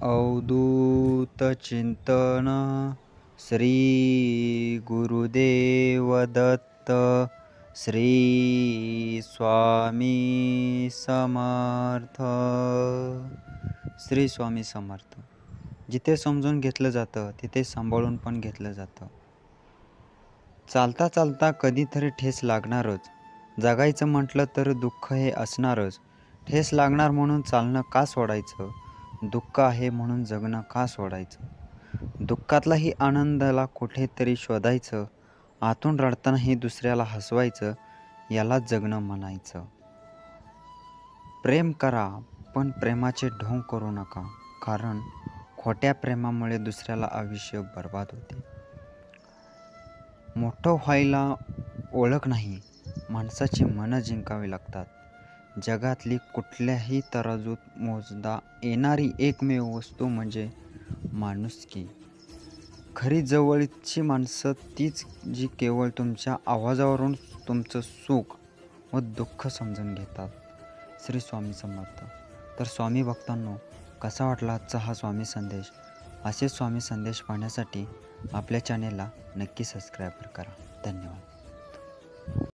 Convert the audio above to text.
अवधूत चिंतन श्री गुरुदेव दत्त श्री स्वामी समर्थ. श्री स्वामी समर्थ. जिथे समजून घेतलं जातं तिथे सांभाळून पण घेतलं जातं. चालता चालता कधीतरी ठेस लागणारच. जगायचं म्हटलं तर दुःख हे असणारच. ठेस लागणार म्हणून चालणं का सोडायचं? दुःख आहे म्हणून जगणं का सोडायचं? दुःखातलाही आनंदाला कुठेतरी शोधायचं. आतून रडतानाही दुसऱ्याला हसवायचं. यालाच जगणं म्हणायचं. प्रेम करा पण प्रेमाचे ढोंग करू नका. कारण खोट्या प्रेमामुळे दुसऱ्याला आयुष्य बर्बाद होते. मोठं व्हायला ओळख नाही, माणसाची मनं जिंकावी लागतात. जगातली कुठल्याही तराजूत मोजता येणारी एकमेव वस्तू म्हणजे माणुसकी. खरी जवळची माणसं तीच जी केवळ तुमच्या आवाजावरून तुमचं सुख व दुःख समजून घेतात. श्री स्वामी समर्थ. तर स्वामी भक्तांनो, कसा वाटला आजचा हा स्वामी संदेश? असे स्वामी संदेश पाहण्यासाठी आपल्या चॅनेलला नक्की सबस्क्राईब करा. धन्यवाद.